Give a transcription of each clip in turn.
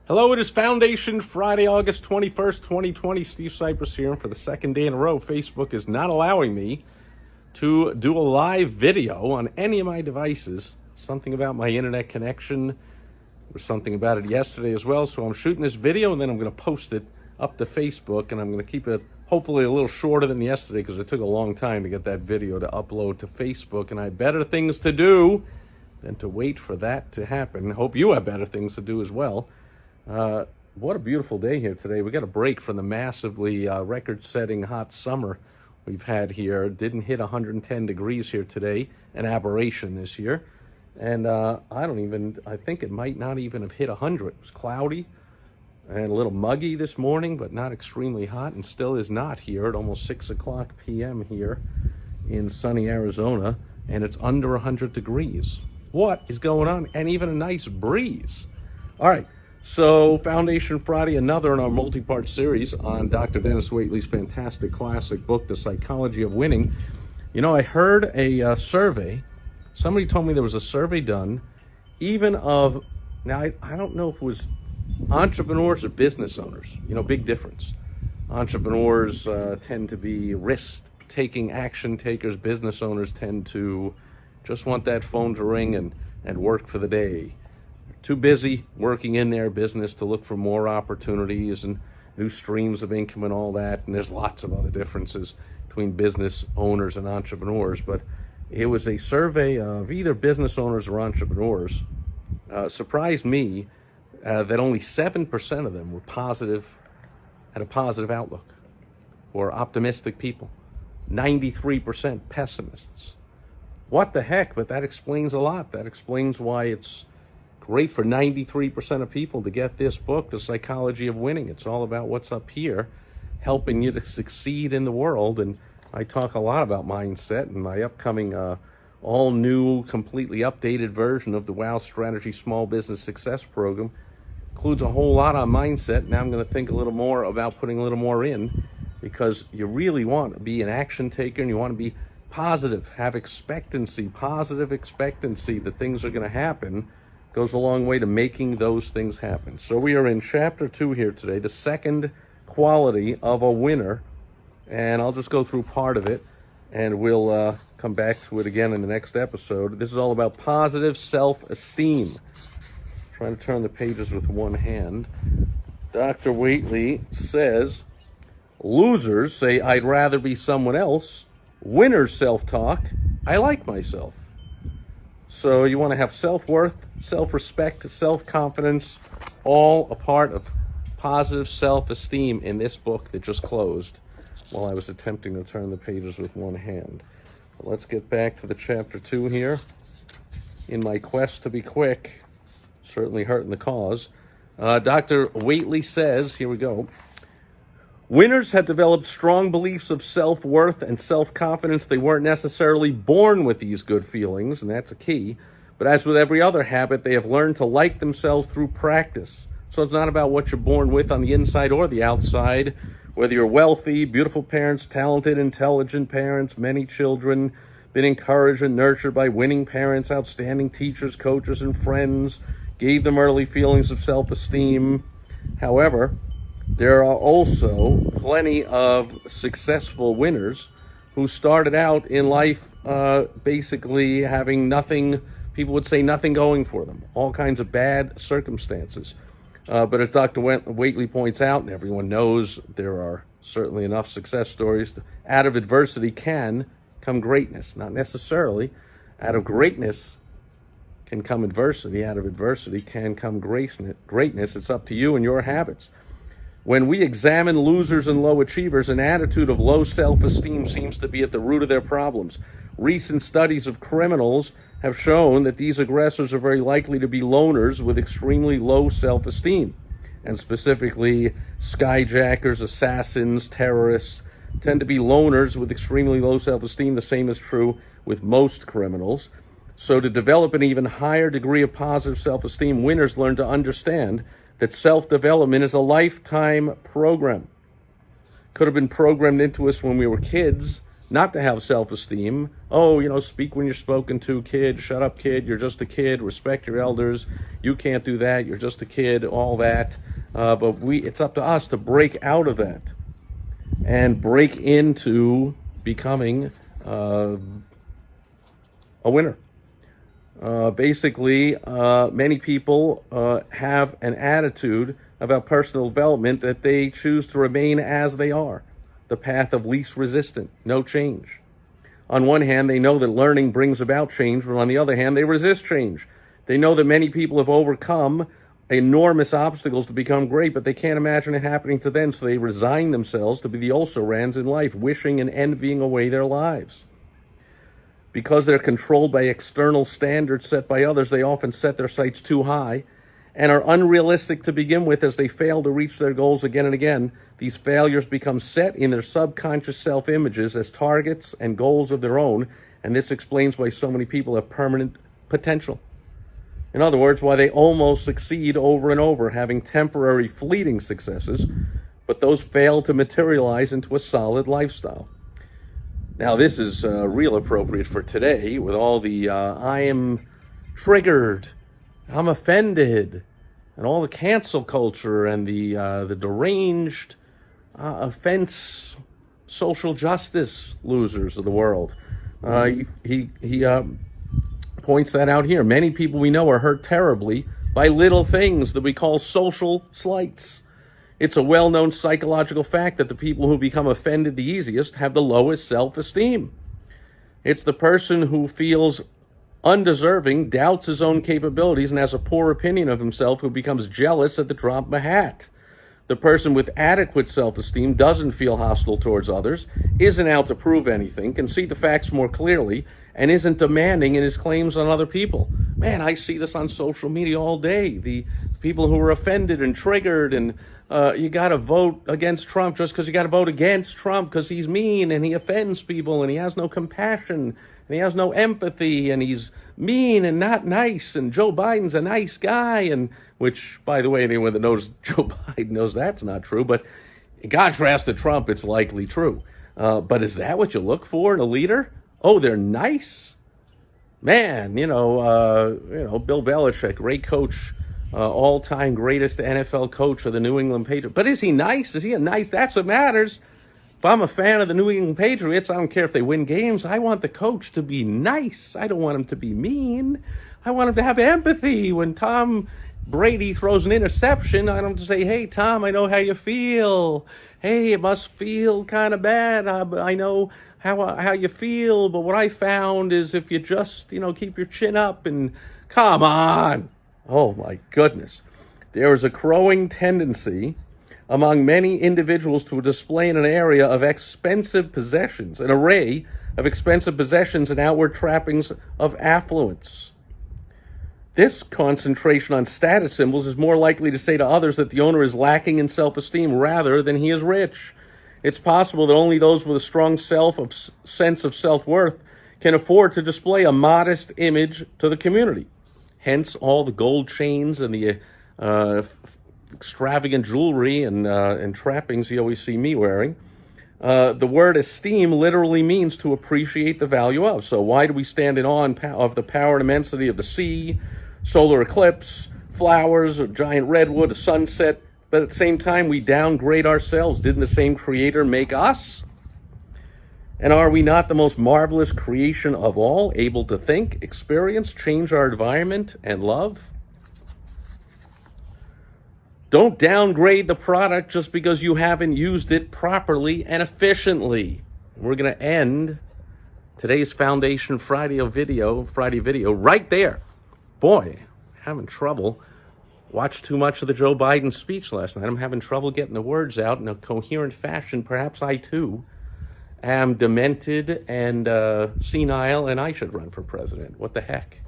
Hello, it is Foundation Friday, August 21st, 2020. Steve Sipress here, and for the second day in a row, Facebook is not allowing me to do a live video on any of my devices. Something about my internet connection. There was something about it yesterday as well, so I'm shooting this video and then I'm going to post it up to Facebook, and I'm going to keep it hopefully a little shorter than yesterday because it took a long time to get that video to upload to Facebook, and I have better things to do than to wait for that to happen. Hope you have better things to do as well. What a beautiful day here today. We got a break from the massively record-setting hot summer we've had here. It didn't hit 110 degrees here today, an aberration this year. And I think it might not even have hit 100. It was cloudy and a little muggy this morning, but not extremely hot, and still is not here at almost 6 o'clock p.m. here in sunny Arizona, and it's under 100 degrees. What is going on? And even a nice breeze. All right. So, Foundation Friday, another in our multi-part series on Dr. Dennis Waitley's fantastic classic book, The Psychology of Winning. You know, I heard a survey. Somebody told me there was a survey done, even of, now I don't know if it was entrepreneurs or business owners. You know, big difference. Entrepreneurs tend to be risk-taking action takers. Business owners tend to just want that phone to ring and work for the day. Too busy working in their business to look for more opportunities and new streams of income and all that. And there's lots of other differences between business owners and entrepreneurs. But it was a survey of either business owners or entrepreneurs. Surprised me that only 7% of them were positive, had a positive outlook, or optimistic people. 93% pessimists. What the heck? But that explains a lot. That explains why it's great for 93% of people to get this book, The Psychology of Winning. It's all about what's up here, helping you to succeed in the world. And I talk a lot about mindset in my upcoming all new, completely updated version of the WOW Strategy Small Business Success Program. Includes a whole lot on mindset. Now I'm going to think a little more about putting a little more in, because you really want to be an action taker and you want to be positive, have expectancy, positive expectancy that things are going to happen. Goes a long way to making those things happen. So we are in chapter 2 here today, the second quality of a winner. And I'll just go through part of it, and we'll come back to it again in the next episode. This is all about positive self-esteem. Trying to turn the pages with one hand. Dr. Waitley says, losers say, I'd rather be someone else. Winners self-talk, I like myself. So you want to have self-worth, self-respect, self-confidence, all a part of positive self-esteem in this book that just closed while I was attempting to turn the pages with one hand. But let's get back to the chapter 2 here. In my quest to be quick, certainly hurting the cause, Dr. Waitley says, here we go, winners have developed strong beliefs of self-worth and self-confidence. They weren't necessarily born with these good feelings, and that's a key. But as with every other habit, they have learned to like themselves through practice. So it's not about what you're born with on the inside or the outside. Whether you're wealthy, beautiful parents, talented, intelligent parents, many children, been encouraged and nurtured by winning parents, outstanding teachers, coaches, and friends, gave them early feelings of self-esteem. However, there are also plenty of successful winners who started out in life basically having nothing, people would say nothing going for them, all kinds of bad circumstances. But as Dr. Waitley points out, and everyone knows, there are certainly enough success stories, out of adversity can come greatness. Not necessarily. Out of greatness can come adversity. Out of adversity can come greatness. It's up to you and your habits. When we examine losers and low achievers, an attitude of low self-esteem seems to be at the root of their problems. Recent studies of criminals have shown that these aggressors are very likely to be loners with extremely low self-esteem. And specifically, skyjackers, assassins, terrorists tend to be loners with extremely low self-esteem. The same is true with most criminals. So to develop an even higher degree of positive self-esteem, winners learn to understand that self-development is a lifetime program. Could have been programmed into us when we were kids, not to have self-esteem. Oh, speak when you're spoken to, kid. Shut up, kid. You're just a kid. Respect your elders. You can't do that. You're just a kid. All that. But it's up to us to break out of that and break into becoming a winner. Basically, many people have an attitude about personal development that they choose to remain as they are, the path of least resistance, no change. On one hand, they know that learning brings about change, but on the other hand, they resist change. They know that many people have overcome enormous obstacles to become great, but they can't imagine it happening to them, so they resign themselves to be the also-rans in life, wishing and envying away their lives. Because they're controlled by external standards set by others, they often set their sights too high and are unrealistic to begin with as they fail to reach their goals again and again. These failures become set in their subconscious self-images as targets and goals of their own, and this explains why so many people have permanent potential. In other words, why they almost succeed over and over, having temporary fleeting successes, but those fail to materialize into a solid lifestyle. Now, this is real appropriate for today with all the I am triggered, I'm offended, and all the cancel culture and the deranged offense social justice losers of the world. He points that out here. Many people we know are hurt terribly by little things that we call social slights. It's a well-known psychological fact that the people who become offended the easiest have the lowest self-esteem. It's the person who feels undeserving, doubts his own capabilities, and has a poor opinion of himself who becomes jealous at the drop of a hat. The person with adequate self-esteem doesn't feel hostile towards others, isn't out to prove anything, can see the facts more clearly, and isn't demanding in his claims on other people. Man, I see this on social media all day. The people who are offended and triggered, and you got to vote against Trump just because you got to vote against Trump because he's mean and he offends people and he has no compassion and he has no empathy and he's mean and not nice, and Joe Biden's a nice guy, and which, by the way, anyone that knows Joe Biden knows that's not true, but in contrast to Trump, it's likely true. But is that what you look for in a leader? Oh, they're nice? Man, Bill Belichick, great coach, all-time greatest NFL coach of the New England Patriots. But is he nice? Is he a nice? That's what matters. If I'm a fan of the New England Patriots, I don't care if they win games. I want the coach to be nice. I don't want him to be mean. I want him to have empathy. When Tom Brady throws an interception, I don't say, hey, Tom, I know how you feel. Hey, it must feel kind of bad. I know how you feel, but what I found is if you just, keep your chin up and come on. Oh, my goodness. There is a growing tendency among many individuals to display in an area of expensive possessions, an array of expensive possessions and outward trappings of affluence. This concentration on status symbols is more likely to say to others that the owner is lacking in self-esteem rather than he is rich. It's possible that only those with a strong sense of self-worth can afford to display a modest image to the community. Hence all the gold chains and the extravagant jewelry and trappings you always see me wearing. The word esteem literally means to appreciate the value of. So why do we stand in awe of the power and immensity of the sea, solar eclipse, flowers, a giant redwood, a sunset, but at the same time we downgrade ourselves? Didn't the same creator make us? And are we not the most marvelous creation of all, able to think, experience, change our environment, and love? Don't downgrade the product just because you haven't used it properly and efficiently. We're going to end today's Foundation Friday video right there. Boy, having trouble. Watched too much of the Joe Biden speech last night. I'm having trouble getting the words out in a coherent fashion. Perhaps I, too, am demented and senile, and I should run for president. What the heck?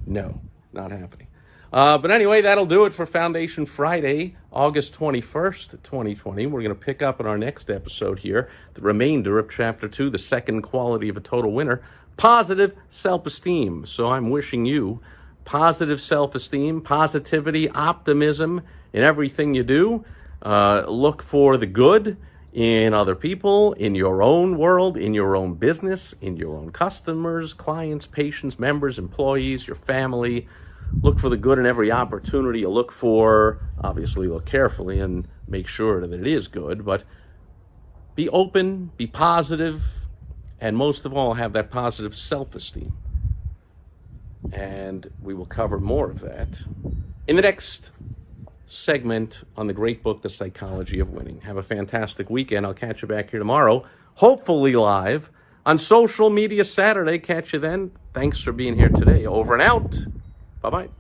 No, not happening. But anyway, that'll do it for Foundation Friday, August 21st, 2020. We're going to pick up in our next episode here, the remainder of Chapter 2, the second quality of a total winner, positive self-esteem. So I'm wishing you positive self-esteem, positivity, optimism in everything you do. Look for the good in other people, in your own world, in your own business, in your own customers, clients, patients, members, employees, your family. Look for the good in every opportunity you look for. Obviously, look carefully and make sure that it is good, but be open, be positive, and most of all, have that positive self-esteem. And we will cover more of that in the next segment on the great book, The Psychology of Winning. Have a fantastic weekend. I'll catch you back here tomorrow, hopefully live on social media Saturday. Catch you then. Thanks for being here today. Over and out. Bye-bye.